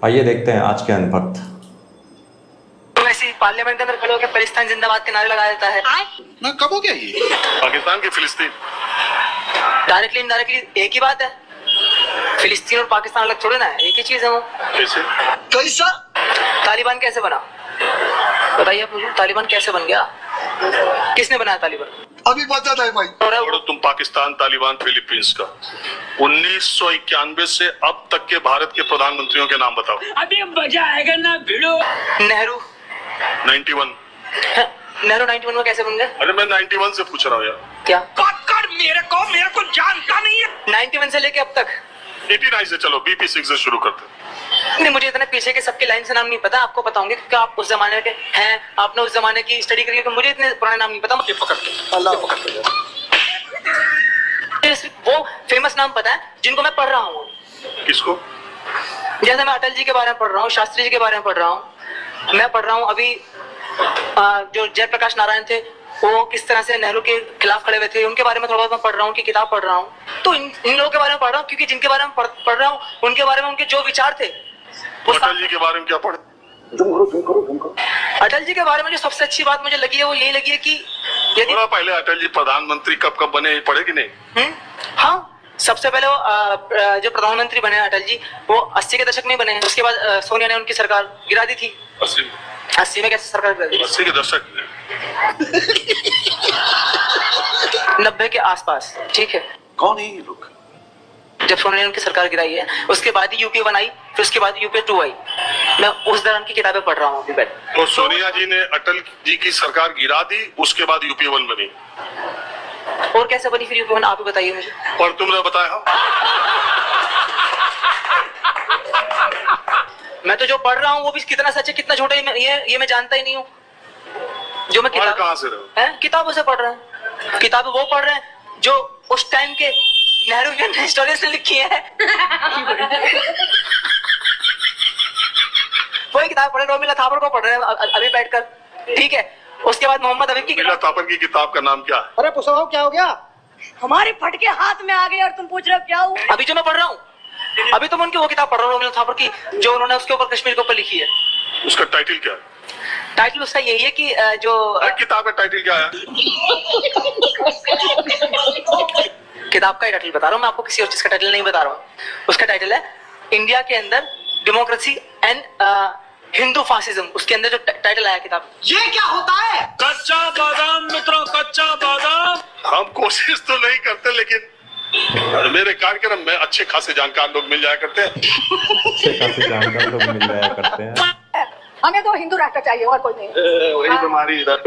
आइए देखते हैं आज के अनपढ़। तो ऐसे ही पार्लियामेंट के अंदर खड़े होकर पाकिस्तान जिंदाबाद के नारे लगा देता है ना कब हो गया ये? पाकिस्तान की फिलिस्तीन डायरेक्टली इनडायरेक्टली एक ही बात है। फिलिस्तीन और पाकिस्तान अलग थोड़े ना है, एक ही चीज है वो। कैसे? कैसा? तालिबान कैसे बना बताइए आप मुझे, तालिबान कैसे बन गया? किसने बनाया तालिबान? अभी बता था भाई। छोड़ो तुम पाकिस्तान, तालिबान, फिलीपींस का 1991 से अब तक के भारत के प्रधानमंत्रियों के नाम बताओ। अभी मजा आएगा ना भिड़ो। नेहरू 91। नेहरू 91 में कैसे बन गए? अरे मैं 91 से पूछ रहा हूँ यार। क्या पकड़ मेरे को जानता नहीं है। 91 से लेके अब तक? 89 से चलो, BP6 से शुरू करते। नहीं, मुझे इतने पीछे के सबके लाइन से नाम नहीं पता, आपको पता होंगे क्योंकि आप उस जमाने के हैं, आपने उस जमाने की स्टडी करी है, तो मुझे इतने पुराने नाम नहीं पता। ये पकड़ के अल्लाह पकड़ के वो फेमस नाम पता है जिनको मैं पढ़ रहा हूँ। किसको? जैसे मैं अटल जी के बारे में पढ़ रहा हूँ, शास्त्री जी के बारे में पढ़ रहा हूँ, मैं पढ़ रहा हूँ अभी जो जयप्रकाश नारायण थे वो किस तरह से नेहरू के खिलाफ खड़े हुए थे, उनके बारे में थोड़ा बहुत मैं पढ़ रहा हूँ, उनकी किताब पढ़ रहा हूँ। तो इन लोगों के बारे में पढ़ रहा हूँ क्योंकि जिनके बारे में पढ़ रहा हूँ उनके बारे में उनके जो विचार थे। अटल जी के बारे में क्या पढ़े? अटल जी के बारे में जो सबसे अच्छी बात मुझे लगी है वो यही लगी है कि यदि पहले अटल जी प्रधानमंत्री कब बने पढ़े कि नहीं? हाँ, सबसे पहले वो जो प्रधानमंत्री बने अटल जी वो 80 के दशक में बने। उसके बाद सोनिया ने उनकी सरकार गिरा दी थी। 80 में कैसे सरकार गिरा दी? 80 के दशक में 90 के आसपास, ठीक है। कौन है ये लोग? जब सोनिया ने उनकी सरकार गिराई है उसके बाद ही यूपीए 1 आई, फिर उसके बाद यूपीए 2 आई। मैं उस दौरान की किताबें पढ़ रहा हूँ अभी बैठ। तो सोनिया जी ने अटल जी की सरकार गिरा दी, उसके बाद यूपीए 1 बनी। और कैसे बनी फिर यूपीए 1 आप ही बताइए मुझे। और तुमने बताया? मैं तो जो पढ़ रहा हूँ वो भी कितना सच है कितना झूठा है ये मैं जानता ही नहीं हूँ। जो मैं किताब कहाँ से रहे हैं किताबों से पढ़ रहे हैं, किताबें वो पढ़ रहे हैं जो उस टाइम के नेहरू हिस्टोरियंस ने लिखी है। वही किताब पढ़ रहे, रोमिला थापर को पढ़ रहे हैं अभी बैठकर, ठीक है। उसके बाद मोहम्मद हबीब की रोमिला थापर की किताब का नाम क्या है? अरे पुछो क्या हो गया? हमारे फटके हाथ में आ गए और तुम पूछ रहे हो क्या हुआ? अभी जो मैं पढ़ रहा हूँ अभी तुम उनकी वो किताब पढ़ रहा हूँ रोमिला थापर की जो उन्होंने उसके ऊपर कश्मीर के ऊपर लिखी है। उसका टाइटल क्या है? टाइटल उसका यही है कि जो किताब का टाइटल क्या है? किताब का टाइटल बता रहा हूँ मैं आपको, किसी और चीज का टाइटल नहीं बता रहा हूँ। उसका टाइटल है इंडिया के अंदर डेमोक्रेसी एंड हिंदू फासिज्म। उसके अंदर जो टाइटल आया किताब। ये क्या होता है? कच्चा बादाम मित्रों, कच्चा बादाम। हम कोशिश तो नहीं करते लेकिन मेरे कार्यक्रम में अच्छे खासे जानकार लोग मिल जाया करते हैं। अच्छे खासे जानकार लोग मिल जाया करते हैं। हमें तो हिंदू राष्ट्र चाहिए और कोई नहीं। वही बीमारी इधर।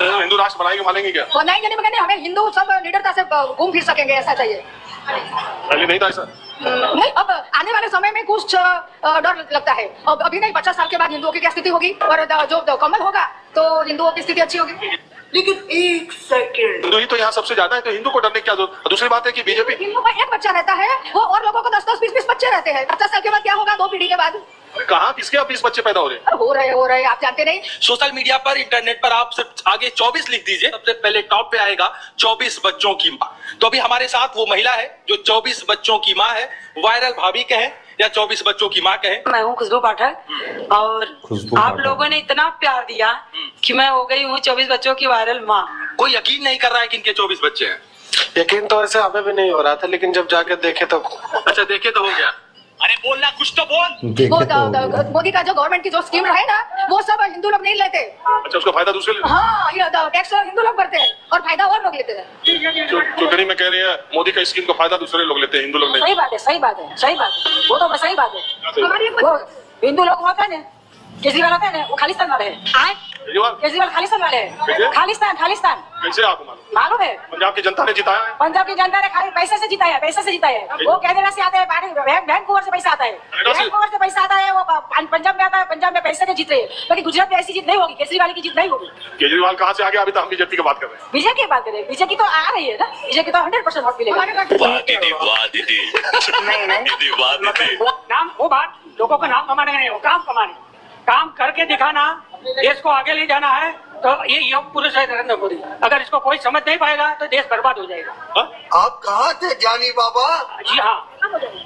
हिंदू राष्ट्र बनाएंगे मानेंगे क्या? बनाएंगे नहीं, हमें हिंदू सब निडरता से घूम फिर सकेंगे ऐसा चाहिए। पहले नहीं था ऐसा? नहीं, अब आने वाले समय में कुछ डर लगता है। अब अभी नहीं, 50 साल के बाद हिंदुओं की क्या स्थिति होगी और जो कमल होगा तो हिंदुओं की स्थिति अच्छी होगी। लेकिन एक सेकंड, हिंदू ही तो यहाँ सबसे ज्यादा है, तो हिंदू को डरने की क्या जरूरत? दूसरी बात है कि बीजेपी हिंदू का एक बच्चा रहता है वो और लोगों को 10-10, 20-20 बच्चे रहते हैं। 50 साल के बाद क्या होगा? 2 पीढ़ी के बाद कहाँ किसके आप 20 बच्चे पैदा हो रहे हैं? हो रहे आप जानते नहीं। सोशल मीडिया पर, इंटरनेट पर आप सिर्फ आगे 24 लिख दीजिए, सबसे पहले टॉप पे आएगा 24 बच्चों की माँ। तो अभी हमारे साथ वो महिला है जो 24 बच्चों की माँ है, वायरल भाभी कहें या 24 बच्चों की माँ कहें। मैं हूँ खुशबू पाठक और आप लोगों ने इतना प्यार दिया कि मैं हो गई हूँ 24 बच्चों की वायरल माँ। कोई यकीन नहीं कर रहा है कि इनके 24 बच्चे हैं। यकीन तो ऐसे हमें भी नहीं हो रहा था, लेकिन जब जाके देखे तो अच्छा, देखे तो हो गया। अरे बोलना कुछ तो बोल। वो मोदी का जो गवर्नमेंट की जो स्कीम रहे ना वो सब हिंदू लोग नहीं लेते। अच्छा, उसका फायदा दूसरे लेते? हाँ, टैक्स हिंदू लोग भरते हैं और फायदा और लोग लेते हैं। चुटनी में कह रही है मोदी का स्कीम का फायदा दूसरे लोग लेते हैं, हिंदू लोग नहीं। सही बात है, सही बात है, सही बात है, वो तो सही बात है। वो हिंदू लोग होते हैं ना, केजरीवाल होते हैं ना, वो खालिस्तान वाले हैं। केजरीवाल खालिस्तान वाले हैं। खालिस्तान कैसे आपको मालूम है? पंजाब की जनता ने जिताया है। पंजाब की जनता ने खाली पैसे से जिताया, पैसे से जिताया है। वो केरला से आता है, वैंकूवर से पैसा आता है, वैंकूवर से पैसा आता है, वो पंजाब में आता है, पंजाब में पैसे से जीत रहे हैं। लेकिन गुजरात में ऐसी जीत नहीं होगी, केजरीवाल की जीत नहीं होगी। केजरीवाल कहाँ से आ गया? अभी तो हम बीजेपी की बात कर रहे हैं। बीजेपी की बात करें, बीजेपी तो आ रही है ना, बीजेपी तो 100% वोट मिलेगा। नाम वो बात, लोगों का नाम कमाने नहीं हो, काम कमाने, काम करके दिखाना, देश को आगे ले जाना है तो ये योग पुरुष है नरेंद्र मोदी। अगर इसको कोई समझ नहीं पाएगा तो देश बर्बाद हो जाएगा। आप कहाँ थे ज्ञानी बाबा? जी हाँ,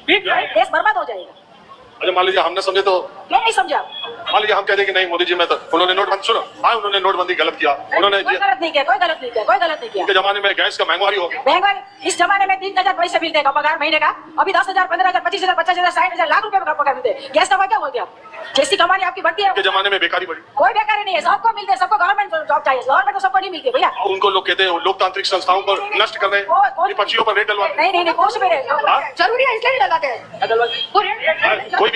देश बर्बाद हो जाएगा। अच्छा मान लीजिए हमने समझे तो मैं नहीं समझा। मान लीजिए हम कहते हैं कि नहीं मोदी जी में तो उन्होंने नोटबंदी सुनो, हाँ उन्होंने नोटबंदी गलत किया, उन्होंने कोई गलत नहीं किया, कोई गलत नहीं किया, कोई गलत नहीं किया। के जमाने में गैस का महंगाई हो गया। महंगाई इस जमाने में 3,000 पैसे मिलते हैं पगार महीने का। अभी 10,000, 15,000, 25,000, 50,000, 60,000, लाख रुपए का पगार मिलते हैं। गैस का क्या बोलते हैं आप? जैसी कमानी आपकी बढ़ती है। के जमाने में बेकारी बढ़ी। कोई बेकारी नहीं है, सबको मिलते हैं, सबको गवर्नमेंट जॉब चाहिए। गवर्नमेंट तो सबको नहीं मिलती भैया। और उनको लोग कहते हैं लोकतांत्रिक संस्थाओं को नष्ट कर रहे हैं, विपक्षियों पर रेट डलवा रहे हैं। नहीं कुछ भी नहीं, जरूरी है इसलिए डलाते हैं। कोई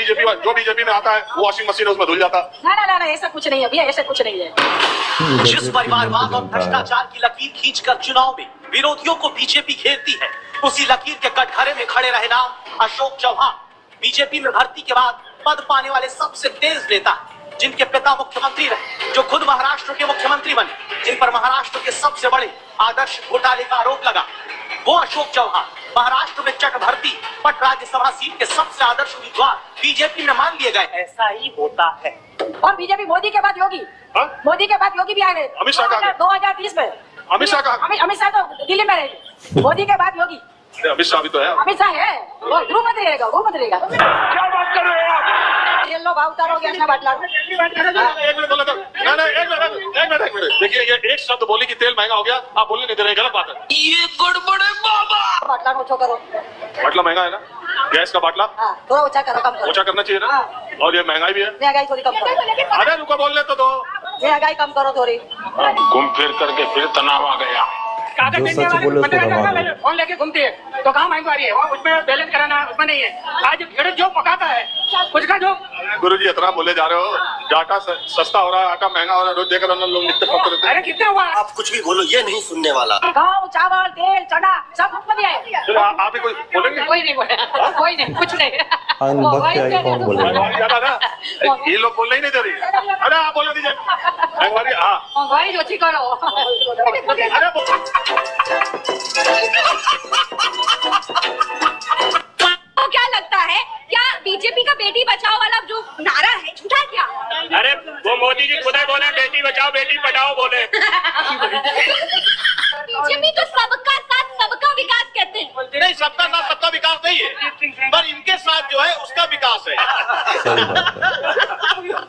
बीजेपी में आता है वो वॉशिंग मशीन उसमें धुल जाता। ना ऐसा कुछ नहीं है भैया, ऐसा कुछ नहीं है। जिस परिवारवाद और भ्रष्टाचार की लकीर खींचकर चुनाव में विरोधियों को बीजेपी घेरती है, उसी लकीर के कटघरे में खड़े रहे नाम अशोक चौहान। बीजेपी में भर्ती के बाद पद पाने वाले सबसे तेज नेता, जिनके पिता मुख्यमंत्री रहे, जो खुद महाराष्ट्र के मुख्यमंत्री बने, जिन पर महाराष्ट्र के सबसे बड़े आदर्श घोटाले का आरोप लगा, वो अशोक चौहान महाराष्ट्र में चट भर्ती पट राज्यसभा सीट के सबसे आदर्श उम्मीदवार बीजेपी में मान लिए गए। ऐसा ही होता है। और बीजेपी मोदी के बाद योगी, मोदी के बाद योगी भी आ गए। अमित शाह 2020 में अमित शाह तो दिल्ली में रहे, मोदी के बाद योगी। अमित शाह भी तो है। अमित शाह है, वो गृहमंत्री रहेगा, गृहमंत्री रहेगा। क्या बात कर रहे हो आप? ये लोग अवतार हो गया अपना बाटला। एक मिनट देखिए, ये एक शब्द बोली कि तेल महंगा हो गया, आप बोलने नहीं दे रहे, गलत बात है। ये गड़बड़े बाबा। बाटला को ऊंचा करो। बाटला महंगा है ना, गैस का बाटला थोड़ा ऊंचा करो, कम करो। ऊंचा करना चाहिए ना। और ये महंगाई भी है। महंगाई थोड़ी कम करो। अरे रुको बोलने तो दो। महंगाई कम करो थोड़ी। घूम फिर करके फिर तनाव आ गया। जो सच बोले उसको दबा दो। फोन लेके घूमते हैं तो कहाँ महंगाई है, उसमें बैलेंस कराना उसमें नहीं है। आज भेड़ जो पकाता है कुछ का जो। गुरुजी इतना बोले जा रहे हो, आटा सस्ता हो रहा है, आटा महंगा हो रहा है, रोज देख रहे लोग नित्य पकड़ रहे हैं। अरे कितने हुआ? आप कुछ भी बोलो, ये नहीं सुनने वाला। गाँव चावल तेल चना सब मुफ्त में है। चलो आप ही कोई बोलेंगे? कोई नहीं बोला, कोई नहीं, कुछ नहीं। अनुभव क्या है, कौन बोलेगा? ज्यादा ना ये लोग बोलने ही नहीं दे रही। अरे आप बोलने दीजिए। महंगाई जो करो। तो क्या लगता है, क्या बीजेपी का बेटी बचाओ वाला जो नारा है झूठा है क्या? अरे वो मोदी जी खुद बोले बेटी बचाओ बेटी पढ़ाओ बोले। बीजेपी तो सबका साथ सबका विकास कहते हैं। नहीं, सबका साथ सबका विकास नहीं है, पर इनके साथ जो है उसका विकास है। सही बात है।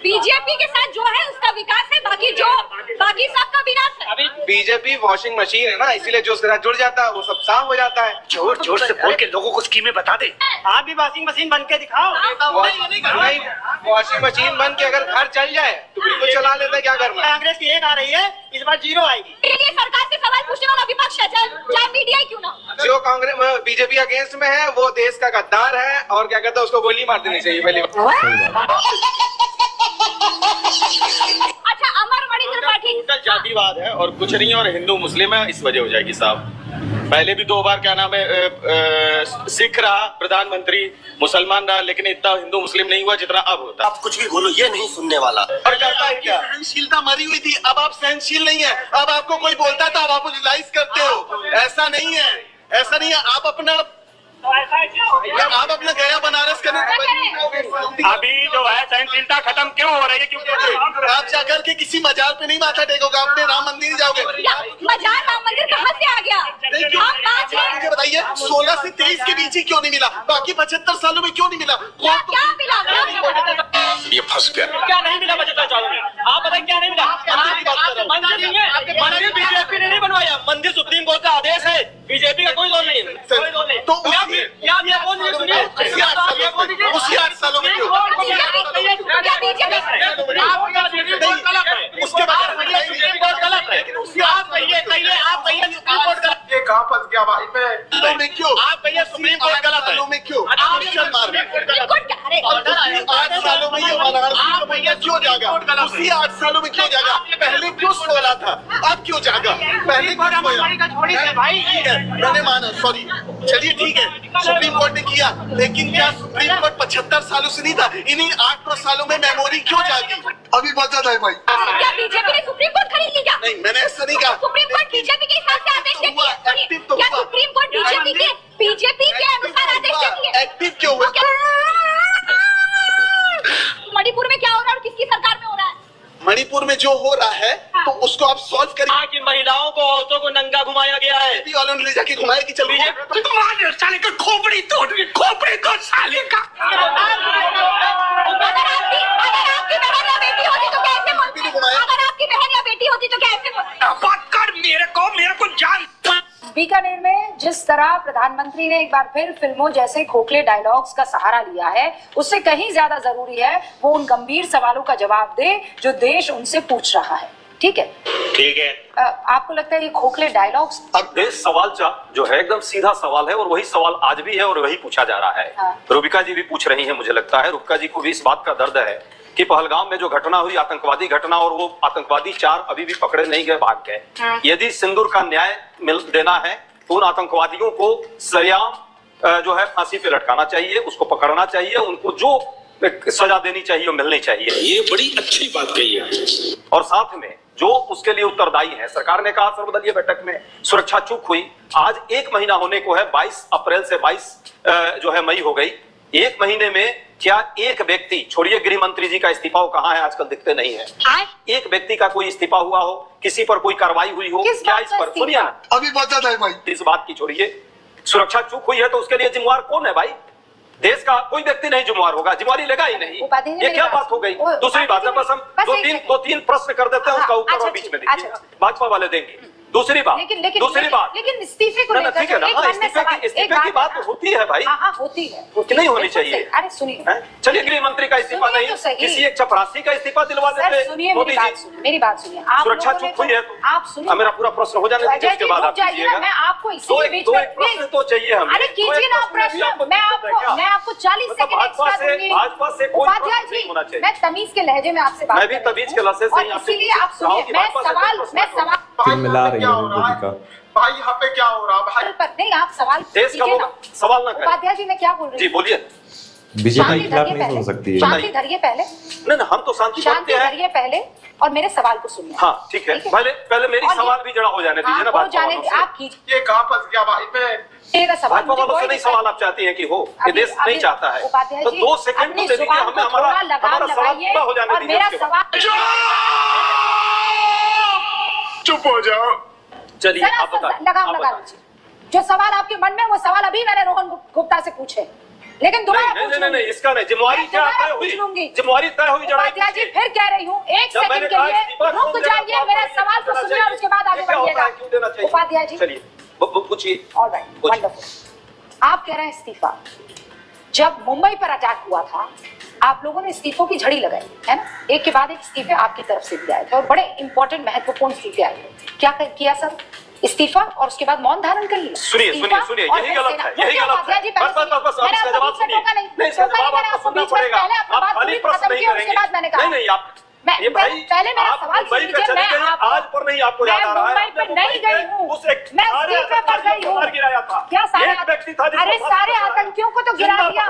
बीजेपी के साथ जो है उसका विकास है, बाकी सबका विनाश है। अभी बीजेपी वॉशिंग मशीन है ना, इसीलिए जो उसके साथ जुड़ जाता है वो सब साफ हो जाता है। जोर जोर से बोल के लोगों को स्कीमें बता दे। आप भी वॉशिंग मशीन बन के दिखाओ। नहीं, वॉशिंग मशीन बन के अगर घर चल जाए तो बिल्कुल चला लेता है, क्या करना। कांग्रेस की 1 आ रही है, इस बार 0 आएगी। लिए सरकार से सवाल पूछने वाला विपक्ष है, चाहे मीडिया ही क्यों ना। जो कांग्रेस बीजेपी अगेंस्ट में है वो देश का गद्दार है, और क्या कहते हैं उसको गोली मार देनी चाहिए पहली बार। अच्छा, अमर मणिंद्र पाठक टोटल जातिवाद है और कुछ नहीं है, और हिंदू मुस्लिम है, इस वजह हो जाएगी साहब। पहले भी 2 बार क्या नाम है सिख रहा प्रधानमंत्री, मुसलमान रहा, लेकिन इतना हिंदू मुस्लिम नहीं हुआ जितना अब होता। आप कुछ भी बोलो, ये नहीं सुनने वाला। और करता है क्या? सहनशीलता मरी हुई थी, अब आप सहनशील नहीं है। अब आपको कोई बोलता था आप रियलाइज करते हो। ऐसा नहीं है, ऐसा नहीं है। आप अपना गया बनारस करने। अभी जो है सहनशीलता खत्म क्यों हो रही है? क्योंकि आप जाकर के किसी मजार पे नहीं माथा टेकोगे, अपने राम मंदिर ही जाओगे। मजार राम मंदिर कहाँ से आ गया? हम 5 हैं। मुझे बताइए 16 से 23 के बीच ही क्यों नहीं मिला? बाकी 75 सालों में क्यों नहीं मिला? क्या मिला? ये फंस गया। क्या नहीं मिला 75 सालों में? आप बताइए क्या नहीं मिला? मंदिर नहीं है, मंदिर बीजेपी ने नहीं बनवाया, मंदिर सुप्रीम कोर्ट का आदेश है, बीजेपी का कोई रोल नहीं है। तो उसी 8 सालों में क्यों? उसके बाद सुप्रीम कोर्ट गलत है। आप ये कहाँ फंस गया भाई मैं? में क्यों? आप कहिए सुप्रीम कोर्ट गलत है। में क्यों? 8 सालों में ये वाराणसी क्यों जागा? उसी 8 सालों में क्यों जागा? पहले क्यों सोया था, अब क्यों जागा? पहले क्यों सोया? भाई मैंने माना, सॉरी, चलिए ठीक है, सुप्रीम कोर्ट ने किया, लेकिन क्या सुप्रीम कोर्ट 75 सालों से नहीं था? इन्हीं 8-9 सालों में मेमोरी क्यों जागी? अभी बचा था भाई। क्या बीजेपी ने सुप्रीम कोर्ट खरीद ली क्या? नहीं, मैंने ऐसा नहीं कहा। सुप्रीम कोर्ट बीजेपी के हिसाब से आदेश देती है। क्या सुप्रीम कोर्ट बीजेपी के अनुसार आदेश देती है? एक्टिव क्यों हुआ? मणिपुर में क्या हो रहा है और किसकी सरकार में हो रहा है? मणिपुर में जो हो रहा है तो उसको आप सॉल्व करिए। कि महिलाओं को, औरतों को नंगा घुमाया गया है। बीजेपी वालों ने ले जाके घुमाया कि चल तुम्हारे साले का खोपड़ी तोड़ साले का। अगर आपकी बहन या बेटी होती तो कैसे बोलते? अगर आपकी बहन या बेटी होती तो कैसे बोलते? बात कर मेरे को जान। बीकानेर में जिस तरह प्रधानमंत्री ने एक बार फिर फिल्मों जैसे खोखले डायलॉग्स का सहारा लिया है, उससे कहीं ज्यादा जरूरी है वो उन गंभीर सवालों का जवाब दे जो देश उनसे पूछ रहा है। ठीक है, ठीक है। आपको लगता है ये खोखले डायलॉग्स? अब देश सवाल जो है एकदम सीधा सवाल है और वही सवाल आज भी है और वही पूछा जा रहा है। हाँ। रूबिका जी भी पूछ रही है, मुझे लगता है रूबिका जी को भी इस बात का दर्द है कि पहलगाम में जो घटना हुई, आतंकवादी घटना, और वो आतंकवादी 4 अभी भी पकड़े नहीं गए, भाग गए। हाँ। यदि सिंदूर का न्याय देना है तो उन आतंकवादियों को सरेआम जो है फांसी पे लटकाना चाहिए, उसको पकड़ना चाहिए, उनको जो सजा देनी चाहिए वो मिलनी चाहिए। ये बड़ी अच्छी बात कही है। और साथ में जो उसके लिए उत्तरदायी है, सरकार ने कहा सर्वदलीय बैठक में सुरक्षा चूक हुई, आज 1 महीना होने को है, 22 अप्रैल से 22 जो है मई हो गई। 1 महीने में क्या एक व्यक्ति, छोड़िए गृह मंत्री जी का इस्तीफा हो, कहाँ है आजकल, दिखते नहीं है, एक व्यक्ति का कोई इस्तीफा हुआ हो, किसी पर कोई कार्रवाई हुई हो क्या? इस पर सुनिए ना, अभी बता था भाई, इस बात की छोड़िए, सुरक्षा चूक हुई है तो उसके लिए जिम्मेवार कौन है भाई? देश का कोई व्यक्ति नहीं जिम्मेवार होगा, जिम्मेवारी लेगा ही नहीं। ये क्या बात हो गई? दूसरी बात है, बस हम 2-3 प्रश्न कर देते हैं, उसका उत्तर और बीच में दीजिए, भाजपा वाले देंगे। दूसरी बात, लेकिन इस्तीफे को लेकर ठीक है ना, इस्तीफे की बात होती है भाई, होती है, नहीं होनी चाहिए। अरे सुनिए, चलिए गृह मंत्री का इस्तीफा नहीं, किसी एक चपरासी का इस्तीफा दिलवा देते। सुनिए मेरी बात सुनिए, आप सुरक्षा चूक हुई है तो आप सुनिए, मेरा पूरा प्रश्न हो जाने दीजिए, उसके बाद आप कीजिएगा। मैं आपको इसी बीच में प्रश्न तो चाहिए हमें। अरे कीजिए ना प्रश्न, मैं आपको 40 सेकंड एक्स्ट्रा दूंगी। भाजपा से कोई उपाध्याय नहीं होना चाहिए। मैं तमीज के लहजे में आपसे बात, मैं भी तमीज के लहजे से ही आपसे, इसीलिए आप सुनिए, मैं सवाल फिर मिला रही है रूबिका। भाई यहाँ पे क्या हो रहा है भाई? पर नहीं, आप सवाल देश का होगा, सवाल ना करें। उपाध्याय जी मैं क्या बोल रही जी बोलिए। बीजेपी के खिलाफ नहीं सुन सकती है। शांति धरिए पहले, नहीं हम तो शांति धरिए पहले और मेरे सवाल को सुनिए। हाँ ठीक है, पहले मेरी सवाल भी जरा हो जाने दीजिए ना, आप कीजिए। ये कहाँ फंस गया भाई? मैं सवाल वालों से नहीं सवाल आप चाहती हैं कि हो, ये देश नहीं चाहता है, तो 2 सेकंड तो दे दीजिए हमें, हमारा सवाल पूरा हो जाने दीजिए। मेरा सवाल, चुप हो जाओ। चलिए आप बताइए, लगा लीजिए जो सवाल आपके मन में, वो सवाल अभी मैंने रोहन गुप्ता से पूछे, लेकिन दोबारा नहीं, इसका नहीं, जिम्मेवारी क्या तय हुई, जिम्मेवारी तय हुई जरा। उपाध्याय जी फिर कह रही हूँ, 1 सेकंड के लिए रुक जाइए, मेरा सवाल को सुनिए और उसके बाद आगे बढ़िएगा। उपाध्याय जी चलिए पूछिए। Alright, wonderful. आप कह रहे हैं इस्तीफा। जब मुंबई पर अटैक हुआ था, आप लोगों ने इस्तीफों की झड़ी लगाई है ना, एक के बाद एक इस्तीफे आपकी तरफ से दिए आए थे और बड़े इंपॉर्टेंट महत्वपूर्ण इस्तीफे आए थे। क्या किया सर? इस्तीफा और उसके बाद मौन धारण कर लिया। सुनिए यही गलत है, यही गलत है। बस इसका जवाब सुनिए। नहीं इसका जवाब आपको सुनना पड़ेगा, आप खाली प्रश्न नहीं करेंगे। नहीं आप ये भाई पहले मेरा सवाल मुंबई पे चली गई, आज पर नहीं आपको याद आ रहा है? मुंबई पे नहीं गई हूँ, उस एक मैं इस्तीफे पर गई हूँ। गिराया था क्या सारे एक व्यक्ति था, अरे सारे आतंकियों को तो गिरा दिया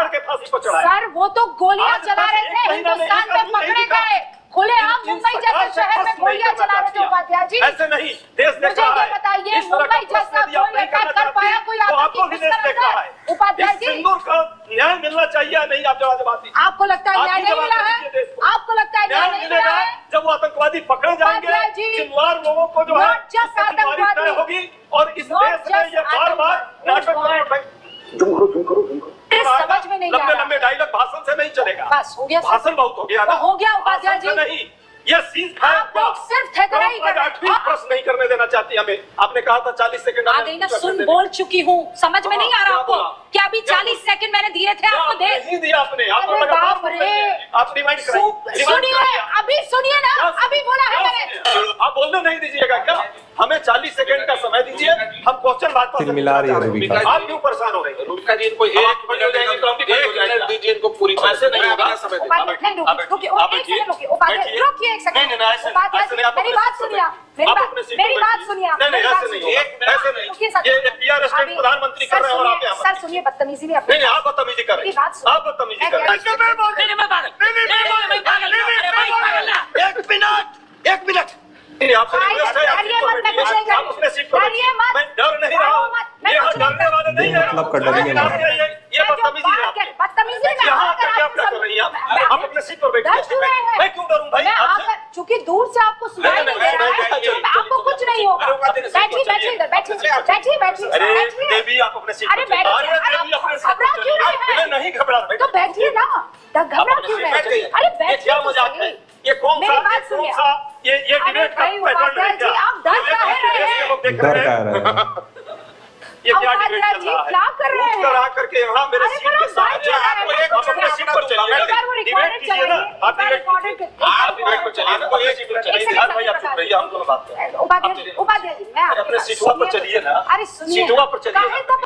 सर, वो तो गोलियां चला रहे थे, हिंदुस्तान में पकड़े गए, खुलेआम मुंबई जैसे शहर में गोलियां चला रहे थे। उपाध्याय जी ऐसे नहीं, देश देख रहा है। बताइए, मुंबई जैसा कोई अटैक कर पाया कोई आतंकी किस तरह से? उपाध्याय जी सिंदूर का न्याय मिलना चाहिए या नहीं, आप जवाब दीजिए। आपको लगता है न्याय नहीं मिला है? आपको लगता है न्याय नहीं मिला है? जब वो आतंकवादी पकड़े जाएंगे, जिम्मेवार लोगों को जो है आतंकवादी होगी, और इस देश में ये बार-बार नाटक समझ में नहीं आ रहा। लंबे डायलॉग भाषण से नहीं चलेगा, बस हो गया, भाषण बहुत हो गया ना, हो गया उपाध्याय जी। नहीं ये सीज फायर, आप लोग सिर्फ ठेकेदारी कर रहे हैं। प्रश्न नहीं करने देना चाहती हमें। आपने कहा था 40 सेकंड आ गई ना, सुन बोल चुकी हूँ, समझ में नहीं आ रहा आपको? क्या अभी 40 सेकंड मैंने दिए थे आपको? नहीं दिया आपने, आप रिमाइंड कराइए। सुनिए, अभी सुनिए ना, अभी बोला है मैंने। आप बोलने नहीं दीजिएगा क्या? हमें 40 सेकंड का समय दीजिए, हम क्वेश्चन बात पर मिला रही है रूबिका। आप क्यों परेशान हो रही है? रूबिका जी इनको 1 मिनट दीजिए, इनको पूरी ऐसे नहीं होगा। रुकिए एक सेकंड, मेरी बात सुनिए, मेरी बात सुनिए। ऐसे नहीं, ये पीआर स्टेट प्रधानमंत्री कर रहे हैं और आप यहाँ सर सुनिए, बदतमीजी नहीं, नहीं आप बदतमीजी कर रहे हैं, आप बदतमीजी कर रहे हैं। 1 मिनट आपसे रिक्वेस्ट है, आप अपने सीट पर बैठिए। मैं डर नहीं रहा हूँ, ये डरने वाले नहीं है, मतलब कर डरिए ना। ये बदतमीजी है। बदतमीजी यहाँ क्या कर रही हैं आप? अपने सीट पर बैठिए। मैं क्यों डरूं भाई आपसे? चूंकि दूर से आपको सुनाई नहीं दे रहा है, नहीं होगा। बैठिए बैठिए इधर बैठिए बैठिए बैठिए अरे बैठिए। देवी आप अपने सीट अरे पर चलिए। बैठिए, अरे देवी अपने सीट घबरा पर क्यों रहे चलिए। हैं? मैं नहीं घबरा रहा। तो बैठिए ना, घबरा क्यों रहे हैं? अरे ये बैठिए क्या तो मजाक है? सही। ये कौन मेरी सा बात सुनिए। ये अरे डिबेट का भाई पैटर्न उपाध्याय है क्या? जी, आप डर काहे रहे हैं? डर कह रहे हैं। ये क्या उपाध्याय डिबेट चल जी, रहा है? क्या कर रहे हैं? उठ कर आ करके यहाँ मेरे अरे सीट पर के आप सामने बैठ जाइए, आप अपने सीट पर चलिए। एक बार वो डिबेट रिकॉर्डेड कीजिए ना। चलाइए, आप डिबेट रिकॉर्डेड कीजिए। आप डिबेट पर चलिए ना। कोई सीट पर चलिए। एक भाई आप सेकंड, चुप रहिए, हम दोनों बात करें। उपाध्याय जी, मैं आपकी अपने बात सीटों पर सुनिए। चलिए ना। अरे सुनिए, सीटों पर चलिए काहे ना। तब